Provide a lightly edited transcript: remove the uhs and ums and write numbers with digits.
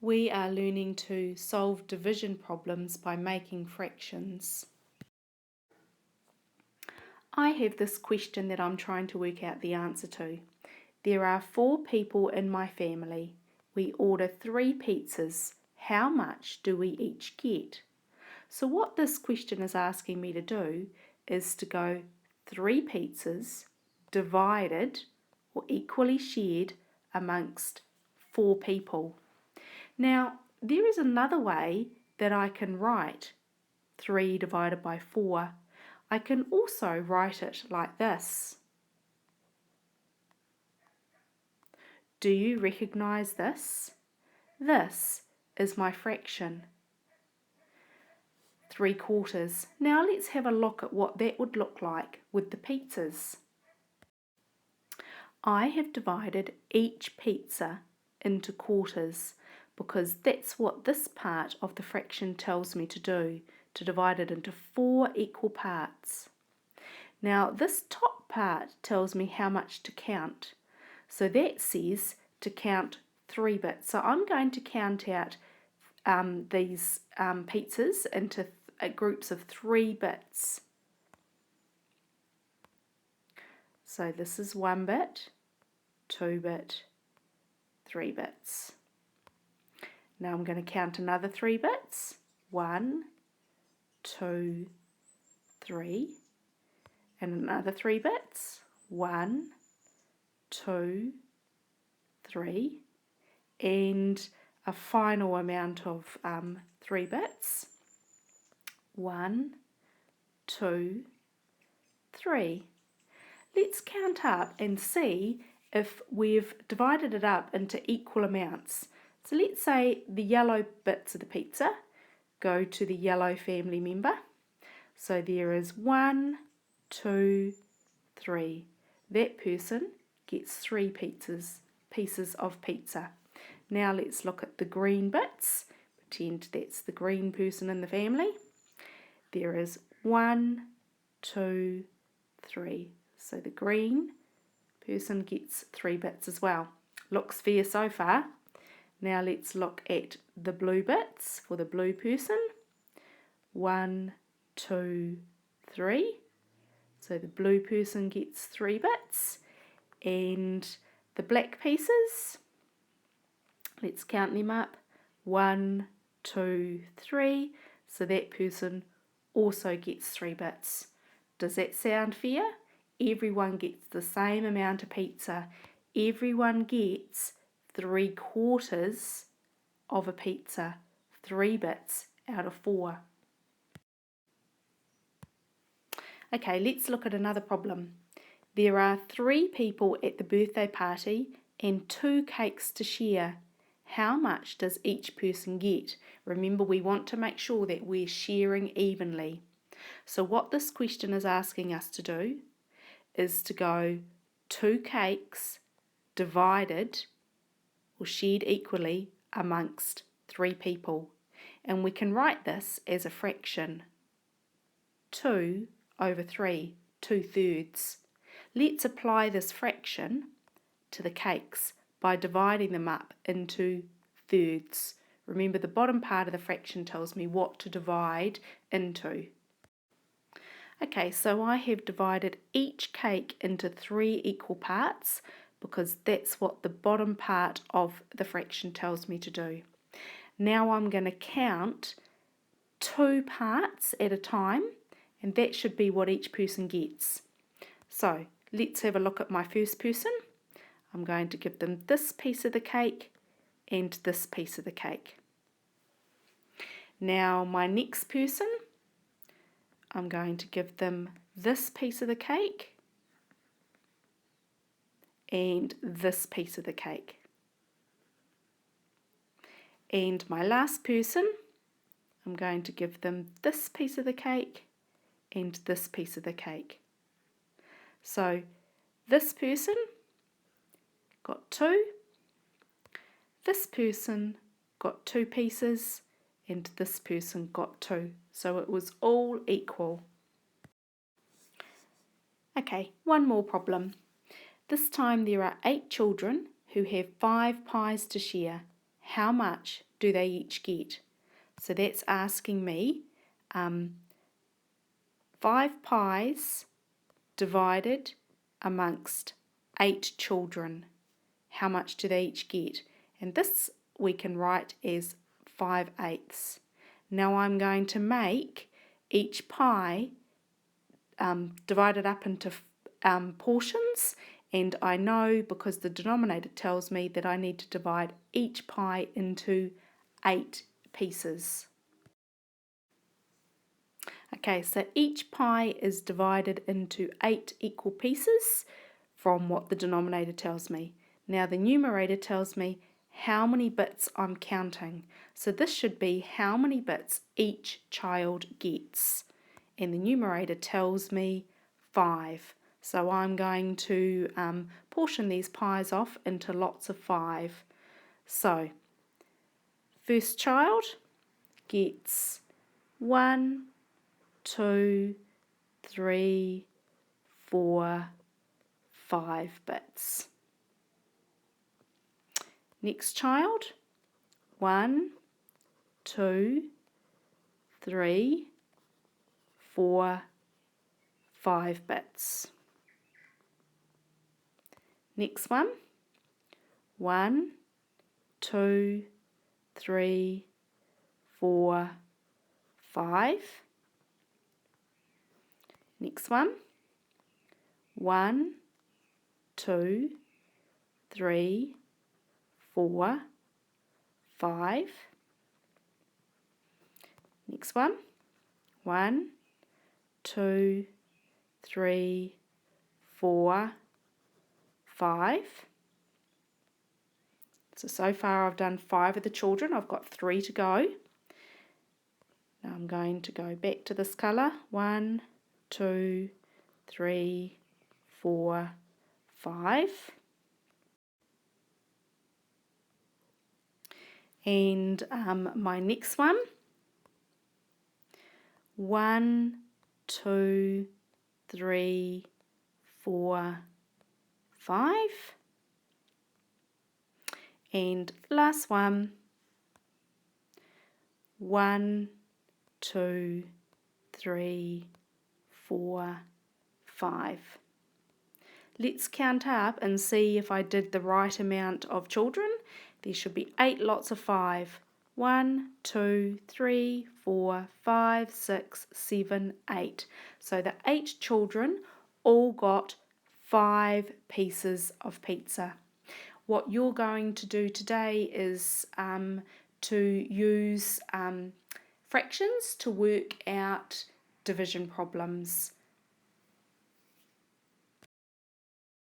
We are learning to solve division problems by making fractions. I have this question that I'm trying to work out the answer to. There are 4 people in my family. We order 3 pizzas. How much do we each get? So what this question is asking me to do is to go 3 pizzas divided or equally shared amongst 4 people. Now, there is another way that I can write 3 divided by 4. I can also write it like this. Do you recognise this? This is my fraction, 3/4. Now let's have a look at what that would look like with the pizzas. I have divided each pizza into quarters because that's what this part of the fraction tells me to do, to divide it into 4 equal parts. Now this top part tells me how much to count. So that says to count 3 bits. So I'm going to count out these pizzas into groups of 3 bits. So this is 1 bit, 2 bit, 3 bits. Now I'm going to count another 3 bits. 1, 2, 3. And another 3 bits. 1, 2, 3. And a final amount of 3 bits. 1, 2, 3. Let's count up and see if we've divided it up into equal amounts. So let's say the yellow bits of the pizza go to the yellow family member. So there is 1, 2, 3. That person gets 3 pieces of pizza. Now let's look at the green bits. Pretend that's the green person in the family. There is 1, 2, 3. So the green person gets 3 bits as well. Looks fair so far. Now let's look at the blue bits for the blue person. 1, 2, 3. So the blue person gets 3 bits. And the black pieces, let's count them up. 1, 2, 3. So that person also gets 3 bits. Does that sound fair? Everyone gets the same amount of pizza. Everyone gets 3/4 of a pizza, 3 bits out of 4. Okay, let's look at another problem. There are 3 people at the birthday party and 2 cakes to share. How much does each person get? Remember, we want to make sure that we're sharing evenly. So what this question is asking us to do is to go 2 cakes divided or shared equally amongst 3 people. And we can write this as a fraction. 2 over 3, 2/3. Let's apply this fraction to the cakes by dividing them up into thirds. Remember, the bottom part of the fraction tells me what to divide into. Okay, so I have divided each cake into 3 equal parts because that's what the bottom part of the fraction tells me to do. Now I'm going to count 2 parts at a time, and that should be what each person gets. So let's have a look at my first person. I'm going to give them this piece of the cake and this piece of the cake. Now my next person, I'm going to give them this piece of the cake and this piece of the cake. And my last person, I'm going to give them this piece of the cake and this piece of the cake. So this person got 2, this person got 2 pieces, and this person got 2. So it was all equal. Okay, one more problem. This time there are 8 children who have 5 pies to share. how much do they each get? So that's asking me 5 pies divided amongst 8 children. How much do they each get? And this we can write as 5/8. Now I'm going to make each pie divided up into portions, and I know because the denominator tells me that I need to divide each pie into 8 pieces. Okay, so each pie is divided into 8 equal pieces from what the denominator tells me. Now the numerator tells me how many bits I'm counting. So this should be how many bits each child gets. And the numerator tells me 5. So I'm going to portion these pies off into lots of 5. So first child gets 1, 2, 3, 4, 5 bits. Next child, 1, 2, 3, 4, 5 bits. Next one, 1, 2, 3, 4, 5. Next one, 1, 2, 3, 4, 5. Next one, 1, 2, 3, 4, 5. So far I've done 5 of the children. I've got 3 to go. Now I'm going to go back to this colour. 1, 2, 3, 4, 5. And my next one, 1, 2, 3, 4, 5. And last one, 1, 2, 3, 4, 5. Let's count up and see if I did the right amount of children. There should be 8 lots of 5. 1, 2, 3, 4, 5, 6, 7, 8. So the 8 children all got 5 pieces of pizza. What you're going to do today is to use fractions to work out division problems.